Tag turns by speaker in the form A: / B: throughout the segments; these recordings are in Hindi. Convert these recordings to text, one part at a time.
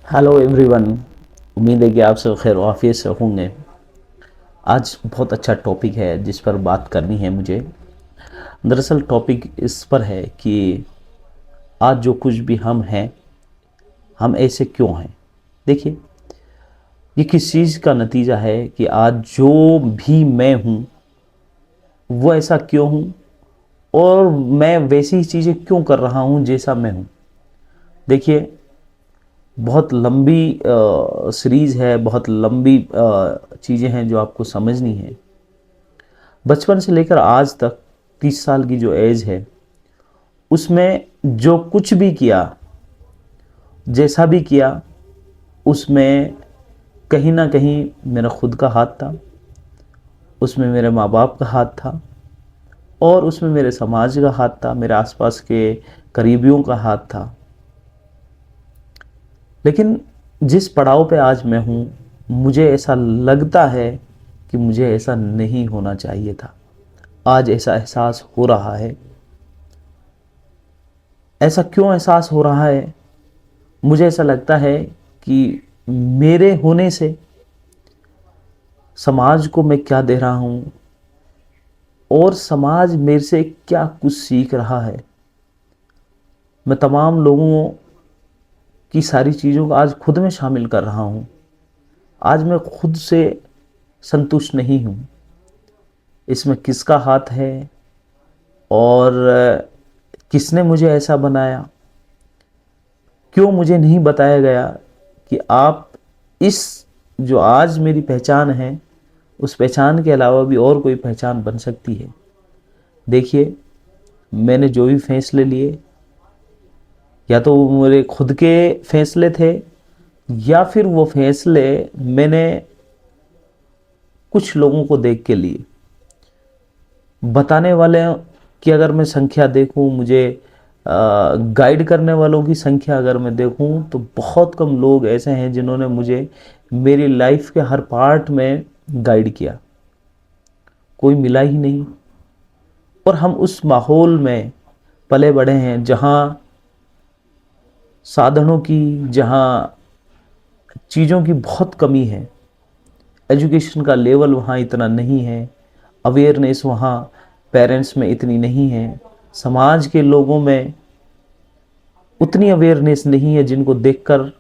A: Hello everyone. उम्मीद है कि आप सब खैर आफियत से होंगे। आज बहुत अच्छा टॉपिक है जिस पर बात करनी है मुझे। दरअसल टॉपिक इस पर है कि आज जो कुछ भी हम हैं, हम ऐसे क्यों हैं। देखिए, ये किस चीज़ का नतीजा है कि आज जो भी मैं हूँ वो ऐसा क्यों हूँ, और मैं वैसी ही चीज़ें क्यों कर रहा हूँ जैसा मैं हूँ। देखिए, बहुत लंबी सीरीज़ है, बहुत लंबी चीज़ें हैं जो आपको समझनी है। बचपन से लेकर आज तक 30 साल की जो एज है, उसमें जो कुछ भी किया, जैसा भी किया, उसमें कहीं ना कहीं मेरा खुद का हाथ था, उसमें मेरे माँ बाप का हाथ था, और उसमें मेरे समाज का हाथ था, मेरे आसपास के करीबियों का हाथ था। लेकिन जिस पड़ाव पे आज मैं हूँ, मुझे ऐसा लगता है कि मुझे ऐसा नहीं होना चाहिए था। आज ऐसा एहसास हो रहा है। ऐसा क्यों एहसास हो रहा है? मुझे ऐसा लगता है कि मेरे होने से समाज को मैं क्या दे रहा हूँ, और समाज मेरे से क्या कुछ सीख रहा है। मैं तमाम लोगों की सारी चीज़ों को आज खुद में शामिल कर रहा हूँ। आज मैं खुद से संतुष्ट नहीं हूँ। इसमें किसका हाथ है, और किसने मुझे ऐसा बनाया? क्यों मुझे नहीं बताया गया कि आप इस जो आज मेरी पहचान है, उस पहचान के अलावा भी और कोई पहचान बन सकती है। देखिए, मैंने जो भी फैसले लिए, या तो वो मेरे खुद के फैसले थे, या फिर वो फैसले मैंने कुछ लोगों को देख के लिए। बताने वाले की अगर मैं संख्या देखूं, मुझे गाइड करने वालों की संख्या अगर मैं देखूं, तो बहुत कम लोग ऐसे हैं जिन्होंने मुझे मेरी लाइफ के हर पार्ट में गाइड किया। कोई मिला ही नहीं। और हम उस माहौल में पले बड़े हैं जहाँ साधनों की, जहाँ चीज़ों की बहुत कमी है। एजुकेशन का लेवल वहाँ इतना नहीं है, अवेयरनेस वहाँ पेरेंट्स में इतनी नहीं है, समाज के लोगों में उतनी अवेयरनेस नहीं है जिनको देखकर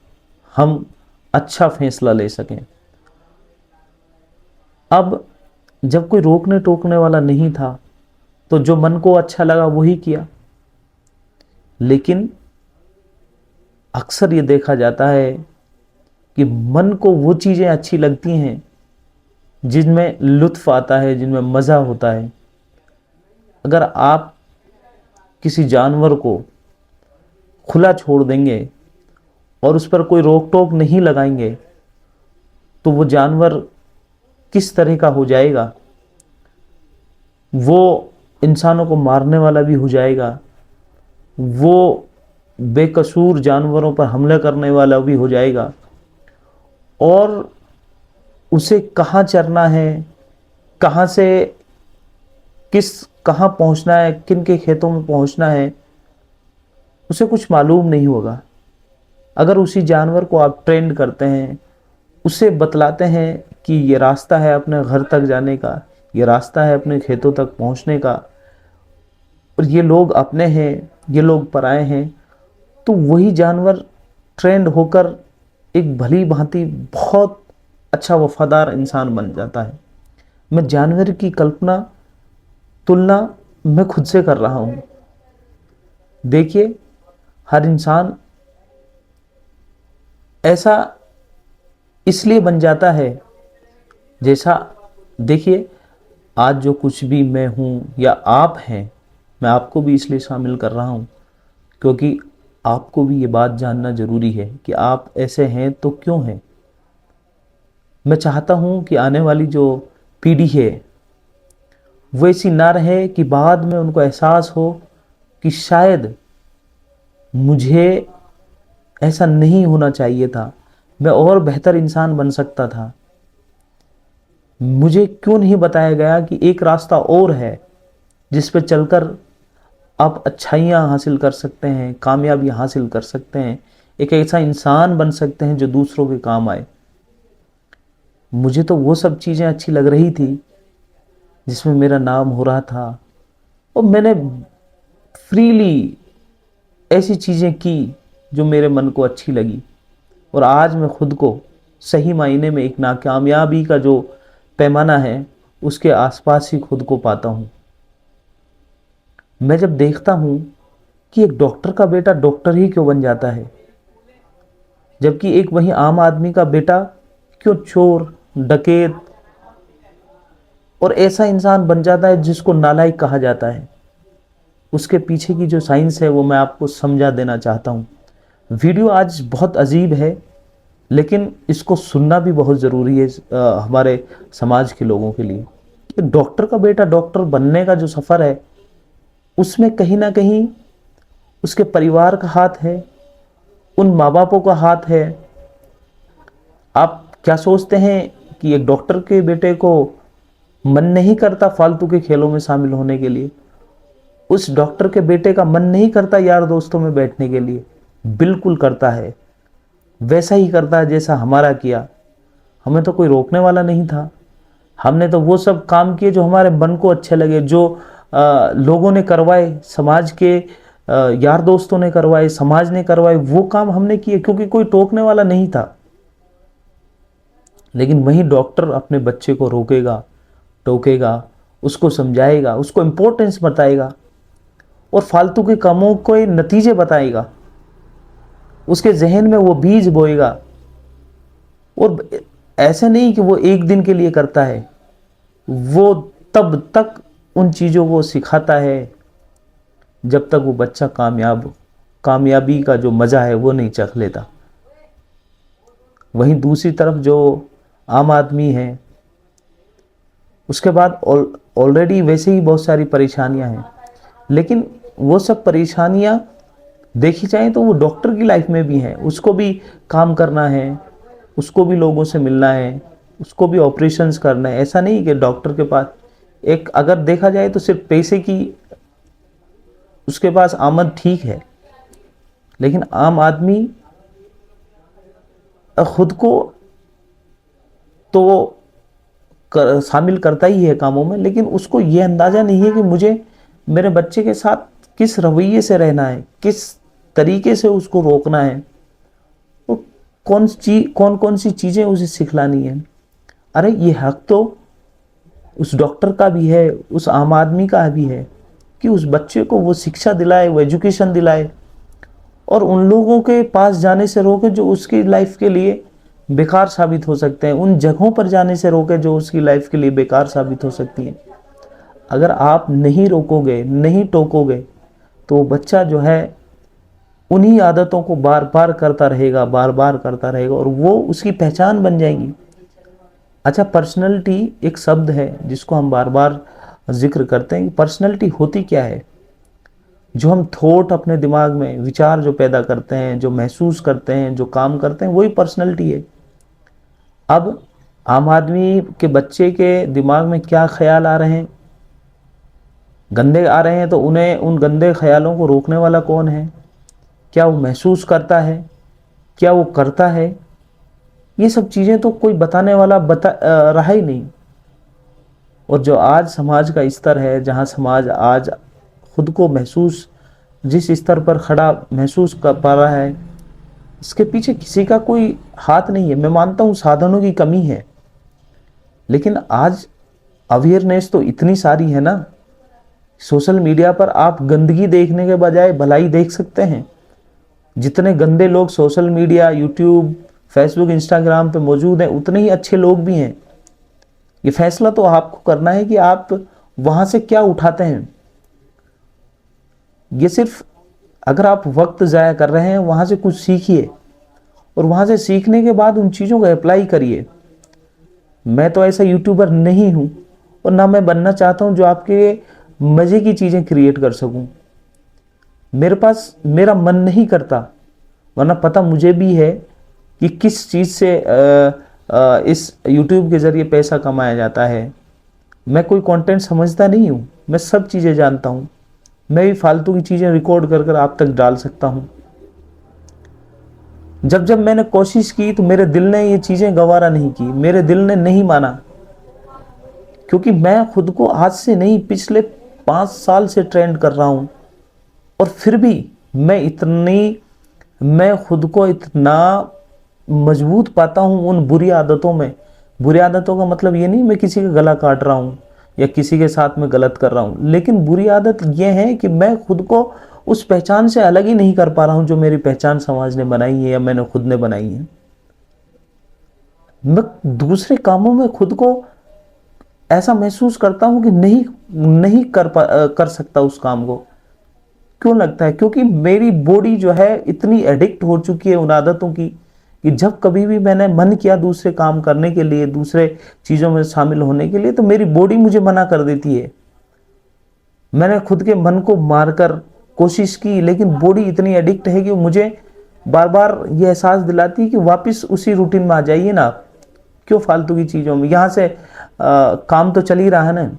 A: हम अच्छा फैसला ले सकें। अब जब कोई रोकने टोकने वाला नहीं था, तो जो मन को अच्छा लगा वही किया। लेकिन अक्सर ये देखा जाता है कि मन को वो चीज़ें अच्छी लगती हैं जिनमें लुत्फ आता है, जिनमें मज़ा होता है। अगर आप किसी जानवर को खुला छोड़ देंगे और उस पर कोई रोक टोक नहीं लगाएंगे, तो वो जानवर किस तरह का हो जाएगा? वो इंसानों को मारने वाला भी हो जाएगा, वो बेकसूर जानवरों पर हमला करने वाला भी हो जाएगा। और उसे कहाँ चरना है, कहाँ से किस कहाँ पहुँचना है, किन के खेतों में पहुँचना है, उसे कुछ मालूम नहीं होगा। अगर उसी जानवर को आप ट्रेंड करते हैं, उसे बतलाते हैं कि ये रास्ता है अपने घर तक जाने का, ये रास्ता है अपने खेतों तक पहुँचने का, और ये लोग अपने हैं, ये लोग पराए हैं, तो वही जानवर ट्रेंड होकर एक भली भांति बहुत अच्छा वफादार इंसान बन जाता है। मैं जानवर की कल्पना, तुलना मैं खुद से कर रहा हूँ। देखिए, हर इंसान ऐसा इसलिए बन जाता है जैसा, देखिए, आज जो कुछ भी मैं हूँ या आप हैं, मैं आपको भी इसलिए शामिल कर रहा हूँ क्योंकि आपको भी ये बात जानना ज़रूरी है कि आप ऐसे हैं तो क्यों हैं। मैं चाहता हूँ कि आने वाली जो पीढ़ी है वो ऐसी ना रहे कि बाद में उनको एहसास हो कि शायद मुझे ऐसा नहीं होना चाहिए था, मैं और बेहतर इंसान बन सकता था। मुझे क्यों नहीं बताया गया कि एक रास्ता और है जिस पे चलकर आप अच्छाइयाँ हासिल कर सकते हैं, कामयाबी हासिल कर सकते हैं, एक ऐसा इंसान बन सकते हैं जो दूसरों के काम आए। मुझे तो वो सब चीज़ें अच्छी लग रही थी जिसमें मेरा नाम हो रहा था, और मैंने फ्रीली ऐसी चीज़ें की जो मेरे मन को अच्छी लगी। और आज मैं खुद को सही मायने में एक नाकामयाबी का जो पैमाना है उसके आसपास ही खुद को पाता हूँ। मैं जब देखता हूँ कि एक डॉक्टर का बेटा डॉक्टर ही क्यों बन जाता है, जबकि एक वही आम आदमी का बेटा क्यों चोर, डकैत और ऐसा इंसान बन जाता है जिसको नालायक कहा जाता है, उसके पीछे की जो साइंस है वो मैं आपको समझा देना चाहता हूँ। वीडियो आज बहुत अजीब है, लेकिन इसको सुनना भी बहुत ज़रूरी है हमारे समाज के लोगों के लिए। कि डॉक्टर का बेटा डॉक्टर बनने का जो सफ़र है उसमें कहीं ना कहीं उसके परिवार का हाथ है, उन माँ बापों का हाथ है। आप क्या सोचते हैं कि एक डॉक्टर के बेटे को मन नहीं करता फालतू के खेलों में शामिल होने के लिए? उस डॉक्टर के बेटे का मन नहीं करता यार दोस्तों में बैठने के लिए? बिल्कुल करता है। वैसा ही करता है जैसा हमारा किया। हमें तो कोई रोकने वाला नहीं था। हमने तो वो सब काम किए जो हमारे मन को अच्छे लगे, जो लोगों ने करवाए, समाज के यार दोस्तों ने करवाए, समाज ने करवाए, वो काम हमने किए क्योंकि कोई टोकने वाला नहीं था। लेकिन वही डॉक्टर अपने बच्चे को रोकेगा, टोकेगा, उसको समझाएगा, उसको इम्पोर्टेंस बताएगा और फालतू के कामों के नतीजे बताएगा, उसके जहन में वो बीज बोएगा। और ऐसे नहीं कि वो एक दिन के लिए करता है, वो तब तक उन चीज़ों को सिखाता है जब तक वो बच्चा कामयाबी का जो मज़ा है वो नहीं चख लेता। वहीं दूसरी तरफ जो आम आदमी है, उसके बाद ऑलरेडी वैसे ही बहुत सारी परेशानियां हैं, लेकिन वो सब परेशानियां देखी जाए तो वो डॉक्टर की लाइफ में भी हैं। उसको भी काम करना है, उसको भी लोगों से मिलना है, उसको भी ऑपरेशंस करना है। ऐसा नहीं कि डॉक्टर के पास एक अगर देखा जाए तो सिर्फ पैसे की उसके पास आमद ठीक है, लेकिन आम आदमी खुद को तो शामिल करता ही है कामों में, लेकिन उसको ये अंदाज़ा नहीं है कि मुझे मेरे बच्चे के साथ किस रवैये से रहना है, किस तरीके से उसको रोकना है, और कौन कौन सी चीज़ें उसे सिखलानी है। अरे ये हक तो उस डॉक्टर का भी है, उस आम आदमी का भी है कि उस बच्चे को वो शिक्षा दिलाए, वो एजुकेशन दिलाए, और उन लोगों के पास जाने से रोके जो उसकी लाइफ के लिए बेकार साबित हो सकते हैं, उन जगहों पर जाने से रोके जो उसकी लाइफ के लिए बेकार साबित हो सकती हैं। अगर आप नहीं रोकोगे, नहीं टोकोगे, तो बच्चा जो है उन्हीं आदतों को बार बार करता रहेगा, बार बार करता रहेगा, और वो उसकी पहचान बन जाएगी। अच्छा, पर्सनैलिटी एक शब्द है जिसको हम बार बार जिक्र करते हैं। पर्सनैलिटी होती क्या है? जो हम थॉट अपने दिमाग में, विचार जो पैदा करते हैं, जो महसूस करते हैं, जो काम करते हैं, वही पर्सनैलिटी है। अब आम आदमी के बच्चे के दिमाग में क्या ख्याल आ रहे हैं, गंदे आ रहे हैं, तो उन्हें उन गंदे ख्यालों को रोकने वाला कौन है? क्या वो महसूस करता है? क्या वो करता है? ये सब चीज़ें तो कोई बताने वाला रहा ही नहीं। और जो आज समाज का स्तर है, जहाँ समाज आज खुद को महसूस जिस स्तर पर खड़ा महसूस कर पा रहा है, इसके पीछे किसी का कोई हाथ नहीं है। मैं मानता हूँ साधनों की कमी है, लेकिन आज अवेयरनेस तो इतनी सारी है ना। सोशल मीडिया पर आप गंदगी देखने के बजाय भलाई देख सकते हैं। जितने गंदे लोग social media, YouTube, Facebook, Instagram पे मौजूद हैं, उतने ही अच्छे लोग भी हैं। ये फैसला तो आपको करना है कि आप वहाँ से क्या उठाते हैं। ये सिर्फ अगर आप वक्त ज़ाया कर रहे हैं, वहाँ से कुछ सीखिए, और वहाँ से सीखने के बाद उन चीज़ों को अप्लाई करिए। मैं तो ऐसा यूट्यूबर नहीं हूँ, और ना मैं बनना चाहता हूँ जो आपके मज़े की चीज़ें क्रिएट कर सकूँ। मेरे पास मेरा मन नहीं करता, वरना पता मुझे भी है कि किस चीज़ से इस यूट्यूब के ज़रिए पैसा कमाया जाता है। मैं कोई कंटेंट समझता नहीं हूँ, मैं सब चीज़ें जानता हूँ। मैं भी फालतू की चीज़ें रिकॉर्ड कर कर आप तक डाल सकता हूँ। जब जब मैंने कोशिश की तो मेरे दिल ने ये चीज़ें गवारा नहीं की, मेरे दिल ने नहीं माना, क्योंकि मैं खुद को आज से नहीं पिछले 5 साल से ट्रेंड कर रहा हूँ, और फिर भी मैं खुद को इतना मजबूत पाता हूँ उन बुरी आदतों में। बुरी आदतों का मतलब ये नहीं मैं किसी का गला काट रहा हूँ या किसी के साथ में गलत कर रहा हूँ, लेकिन बुरी आदत ये है कि मैं खुद को उस पहचान से अलग ही नहीं कर पा रहा हूँ जो मेरी पहचान समाज ने बनाई है या मैंने खुद ने बनाई है। मैं दूसरे कामों में खुद को ऐसा महसूस करता हूँ कि नहीं नहीं कर सकता उस काम को। क्यों लगता है? क्योंकि मेरी बॉडी जो है इतनी एडिक्ट हो चुकी है उन आदतों की, कि जब कभी भी मैंने मन किया दूसरे काम करने के लिए, दूसरे चीज़ों में शामिल होने के लिए, तो मेरी बॉडी मुझे मना कर देती है। मैंने खुद के मन को मारकर कोशिश की, लेकिन बॉडी इतनी एडिक्ट है कि मुझे बार बार ये एहसास दिलाती है कि वापस उसी रूटीन में आ जाइए ना, क्यों फालतू की चीज़ों में, यहाँ से काम तो चल ही रहा है ना।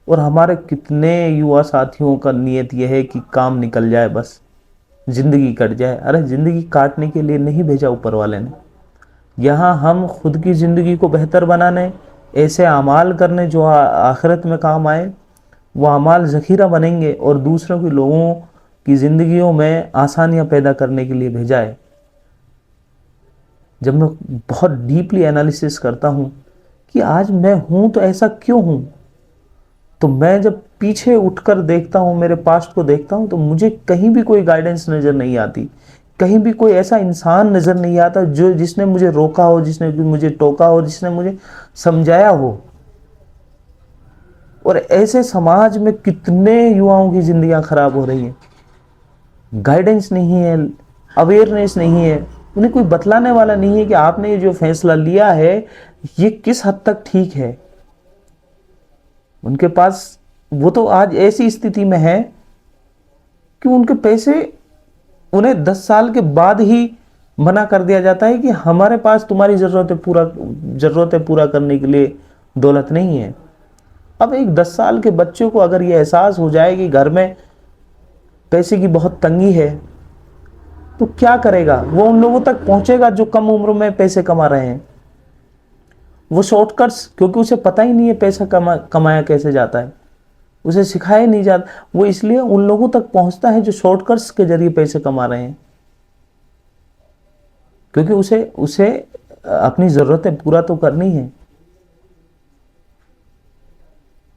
A: और हमारे कितने युवा साथियों का नियत यह है कि काम निकल जाए, बस जिंदगी कट जाए। अरे जिंदगी काटने के लिए नहीं भेजा ऊपर वाले ने, यहाँ हम खुद की ज़िंदगी को बेहतर बनाने, ऐसे अमाल करने जो आखिरत में काम आए, वो अमाल ज़ख़ीरा बनेंगे और दूसरों के लोगों की ज़िंदगियों में आसानियाँ पैदा करने के लिए भेजा है। जब मैं बहुत डीपली एनालिसिस करता हूँ कि आज मैं हूँ तो ऐसा क्यों हूँ, तो मैं जब पीछे उठकर देखता हूँ, मेरे पास्ट को देखता हूँ, तो मुझे कहीं भी कोई गाइडेंस नज़र नहीं आती, कहीं भी कोई ऐसा इंसान नज़र नहीं आता जो जिसने मुझे रोका हो, जिसने मुझे टोका हो, जिसने मुझे समझाया हो। और ऐसे समाज में कितने युवाओं की जिंदगियां खराब हो रही हैं। गाइडेंस नहीं है, अवेयरनेस नहीं है, उन्हें कोई बतलाने वाला नहीं है कि आपने ये जो फैसला लिया है ये किस हद तक ठीक है। उनके पास, वो तो आज ऐसी स्थिति में है कि उनके पैसे उन्हें 10 साल के बाद ही मना कर दिया जाता है कि हमारे पास तुम्हारी ज़रूरतें पूरा करने के लिए दौलत नहीं है। अब एक 10 साल के बच्चे को अगर ये एहसास हो जाए कि घर में पैसे की बहुत तंगी है, तो क्या करेगा? वो उन लोगों तक पहुंचेगा जो कम उम्र में पैसे कमा रहे हैं। वो शॉर्टकट्स, क्योंकि उसे पता ही नहीं है पैसा कमाया कैसे जाता है, उसे सिखाया नहीं जाता, वो इसलिए उन लोगों तक पहुंचता है जो शॉर्टकट्स के जरिए पैसे कमा रहे हैं, क्योंकि उसे उसे अपनी ज़रूरतें पूरा तो करनी है।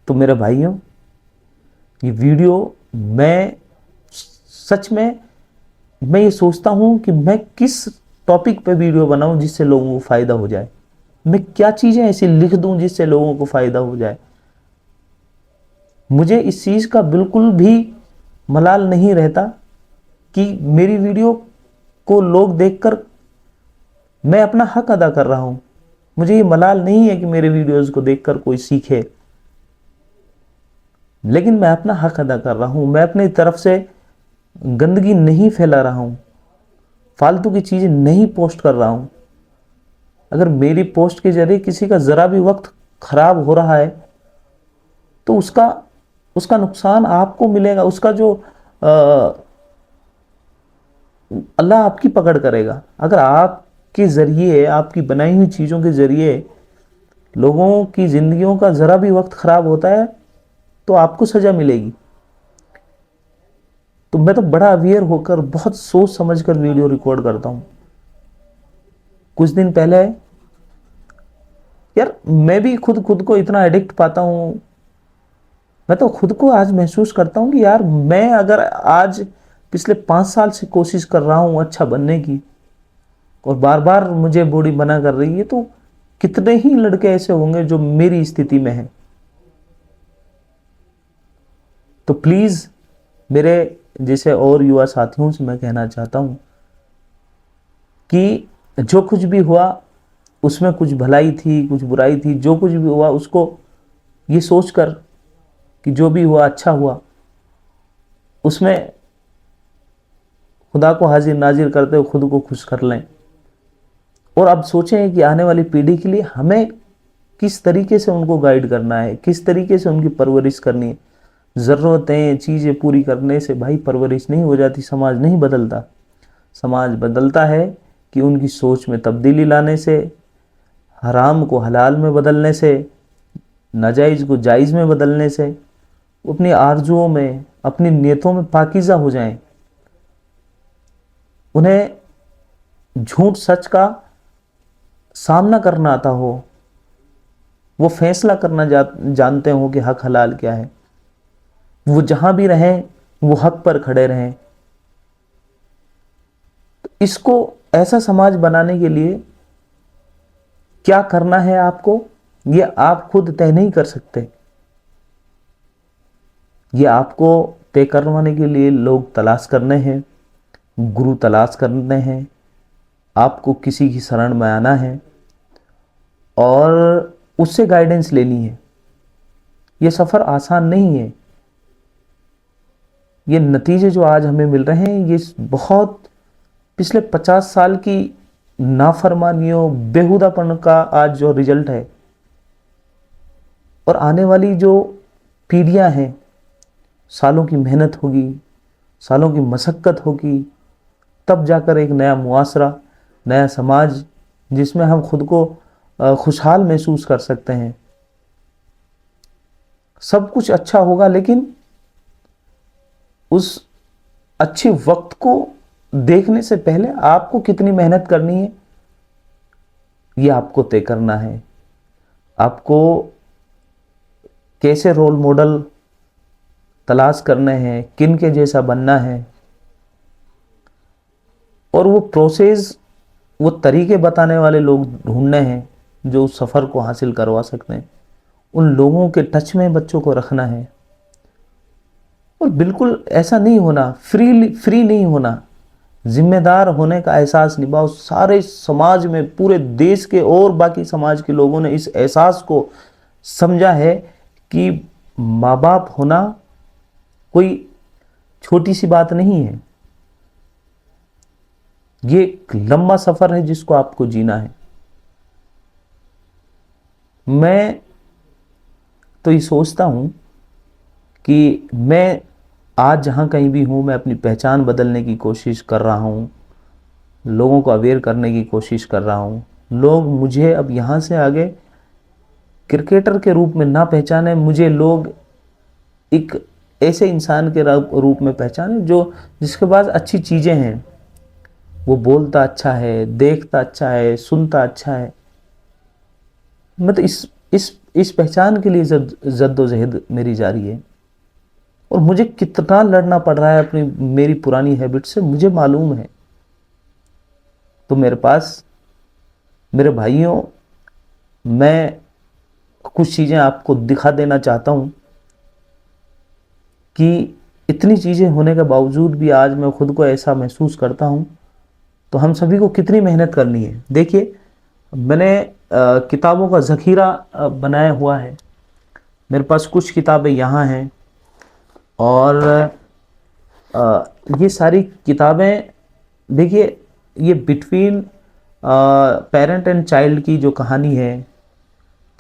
A: तो मेरे भाइयों, ये वीडियो मैं सच में मैं ये सोचता हूँ कि मैं किस टॉपिक पे वीडियो बनाऊँ जिससे लोगों को फ़ायदा हो जाए। मैं क्या चीज़ें ऐसी लिख दूँ जिससे लोगों को फ़ायदा हो जाए। मुझे इस चीज़ का बिल्कुल भी मलाल नहीं रहता कि मेरी वीडियो को लोग देखकर मैं अपना हक अदा कर रहा हूँ। मुझे ये मलाल नहीं है कि मेरे वीडियोज़ को देखकर कोई सीखे, लेकिन मैं अपना हक अदा कर रहा हूँ। मैं अपनी तरफ से गंदगी नहीं फैला रहा हूँ, फालतू की चीज़ें नहीं पोस्ट कर रहा हूँ। अगर मेरी पोस्ट के जरिए किसी का ज़रा भी वक्त खराब हो रहा है तो उसका नुकसान आपको मिलेगा, उसका जो अल्लाह आपकी पकड़ करेगा। अगर आपके ज़रिए, आपकी बनाई हुई चीज़ों के ज़रिए लोगों की ज़िंदगियों का ज़रा भी वक्त ख़राब होता है तो आपको सज़ा मिलेगी। तो मैं तो बड़ा अवेयर होकर, बहुत सोच समझ कर वीडियो रिकॉर्ड करता हूँ। कुछ दिन पहले यार मैं भी खुद को इतना एडिक्ट पाता हूँ। मैं तो खुद को आज महसूस करता हूँ कि यार मैं अगर आज पिछले 5 साल से कोशिश कर रहा हूँ अच्छा बनने की, और बार बार मुझे बॉडी मना कर रही है, तो कितने ही लड़के ऐसे होंगे जो मेरी स्थिति में हैं। तो प्लीज़ मेरे जैसे और युवा साथियों से मैं कहना चाहता हूँ कि जो कुछ भी हुआ उसमें कुछ भलाई थी, कुछ बुराई थी। जो कुछ भी हुआ उसको ये सोचकर कि जो भी हुआ अच्छा हुआ, उसमें खुदा को हाजिर नाजिर करते हुए खुद को खुश कर लें। और अब सोचें कि आने वाली पीढ़ी के लिए हमें किस तरीके से उनको गाइड करना है, किस तरीके से उनकी परवरिश करनी है। ज़रूरतें, चीज़ें पूरी करने से भाई परवरिश नहीं हो जाती, समाज नहीं बदलता। समाज बदलता है कि उनकी सोच में तब्दीली लाने से, हराम को हलाल में बदलने से, नाजायज़ को जायज़ में बदलने से, अपनी आरजुओं में, अपनी नियतों में पाकीज़ा हो जाएं, उन्हें झूठ सच का सामना करना आता हो, वो फैसला करना जानते हो कि हक हलाल क्या है, वो जहां भी रहें वो हक पर खड़े रहें। तो इसको ऐसा समाज बनाने के लिए क्या करना है आपको, ये आप खुद तय नहीं कर सकते। ये आपको तय करवाने के लिए लोग तलाश करने हैं, गुरु तलाश करने हैं, आपको किसी की शरण में आना है और उससे गाइडेंस लेनी है। ये सफ़र आसान नहीं है। ये नतीजे जो आज हमें मिल रहे हैं, ये बहुत पिछले 50 साल की नाफरमानियों, बेहुदापन का आज जो रिजल्ट है। और आने वाली जो पीढ़ियां हैं, सालों की मेहनत होगी, सालों की मशक्क़त होगी, तब जाकर एक नया मुआसरा, नया समाज जिसमें हम खुद को खुशहाल महसूस कर सकते हैं। सब कुछ अच्छा होगा, लेकिन उस अच्छे वक्त को देखने से पहले आपको कितनी मेहनत करनी है, ये आपको तय करना है। आपको कैसे रोल मॉडल तलाश करने हैं, किन के जैसा बनना है, और वो प्रोसेस, वो तरीके बताने वाले लोग ढूंढने हैं जो उस सफ़र को हासिल करवा सकते हैं। उन लोगों के टच में बच्चों को रखना है। और बिल्कुल ऐसा नहीं होना, फ्री नहीं होना, जिम्मेदार होने का एहसास निभाओ। सारे समाज में, पूरे देश के और बाकी समाज के लोगों ने इस एहसास को समझा है कि माँ बाप होना कोई छोटी सी बात नहीं है। ये एक लंबा सफर है जिसको आपको जीना है। मैं तो ये सोचता हूं कि मैं आज जहां कहीं भी हूं, मैं अपनी पहचान बदलने की कोशिश कर रहा हूं, लोगों को अवेयर करने की कोशिश कर रहा हूं। लोग मुझे अब यहां से आगे क्रिकेटर के रूप में ना पहचाने, मुझे लोग एक ऐसे इंसान के रूप में पहचाने जो जिसके पास अच्छी चीज़ें हैं। वो बोलता अच्छा है, देखता अच्छा है, सुनता अच्छा है। मैं तो इस पहचान के लिए जद्दोजहद मेरी जारी है। और मुझे कितना लड़ना पड़ रहा है अपनी मेरी पुरानी हैबिट से, मुझे मालूम है। तो मेरे पास, मेरे भाइयों, मैं कुछ चीज़ें आपको दिखा देना चाहता हूँ कि इतनी चीज़ें होने के बावजूद भी आज मैं खुद को ऐसा महसूस करता हूँ। तो हम सभी को कितनी मेहनत करनी है। देखिए, मैंने किताबों का ज़ख़ीरा बनाया हुआ है। मेरे पास कुछ किताबें यहाँ हैं और ये सारी किताबें, देखिए, ये बिटवीन पेरेंट एंड चाइल्ड की जो कहानी है,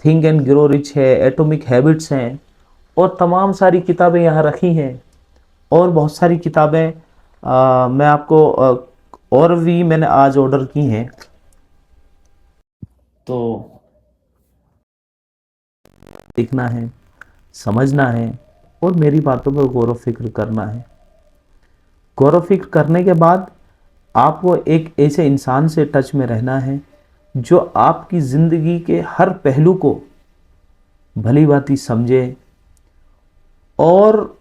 A: थिंक एंड ग्रो रिच है, एटॉमिक हैबिट्स हैं, और तमाम सारी किताबें यहाँ रखी हैं। और बहुत सारी किताबें मैं आपको और भी मैंने आज ऑर्डर की हैं। तो देखना है, समझना है और मेरी बातों पर गौर व फिक्र करना है। गौर व फिक्र करने के बाद आपको एक ऐसे इंसान से टच में रहना है जो आपकी ज़िंदगी के हर पहलू को भली भांति समझे, और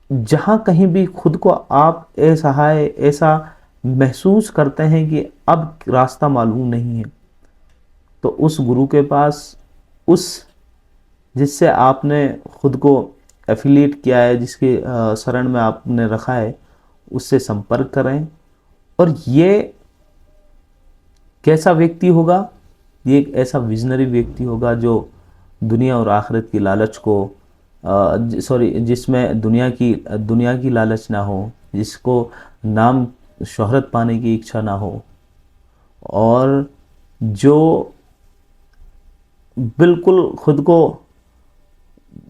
A: जहाँ कहीं भी खुद को आप असहाय, ऐसा महसूस करते हैं कि अब रास्ता मालूम नहीं है, तो उस गुरु के पास, उस जिससे आपने खुद को एफिलिएट किया है, जिसके शरण में आपने रखा है, उससे संपर्क करें। और ये कैसा व्यक्ति होगा? ये एक ऐसा विजनरी व्यक्ति होगा जो दुनिया और आखिरत की लालच को जिसमें दुनिया की लालच ना हो, जिसको नाम शोहरत पाने की इच्छा ना हो, और जो बिल्कुल खुद को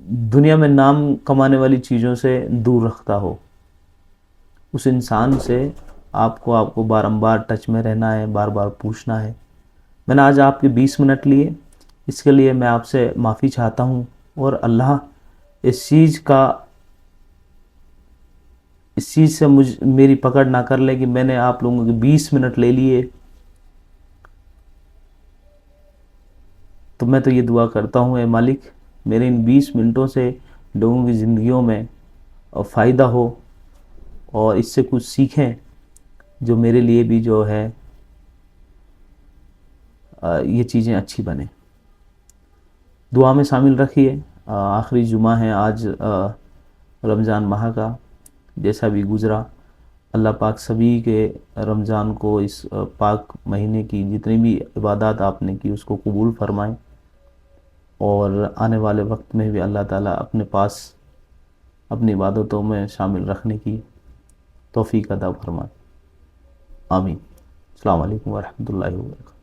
A: दुनिया में नाम कमाने वाली चीज़ों से दूर रखता हो। उस इंसान से आपको बारंबार टच में रहना है, बार बार पूछना है। मैंने आज आपके 20 मिनट लिए, इसके लिए मैं आपसे माफ़ी चाहता हूँ। और अल्लाह इस चीज़ से मेरी पकड़ ना कर ले कि मैंने आप लोगों के 20 मिनट ले लिए। तो मैं तो ये दुआ करता हूँ, ए मालिक, मेरे इन 20 मिनटों से लोगों की ज़िंदगियों में फ़ायदा हो और इससे कुछ सीखें, जो मेरे लिए भी जो है ये चीज़ें अच्छी बने। दुआ में शामिल रखिए। आखिरी जुमा है आज रमज़ान माह का, जैसा भी गुज़रा, अल्लाह पाक सभी के रमज़ान को, इस पाक महीने की जितनी भी इबादत आपने की उसको कबूल फरमाएं, और आने वाले वक्त में भी अल्लाह ताला अपने पास अपनी इबादतों में शामिल रखने की तौफीक अता फरमाए। आमीन। अस्सलाम वालेकुम व रहमतुल्लाहि व बरकातहू।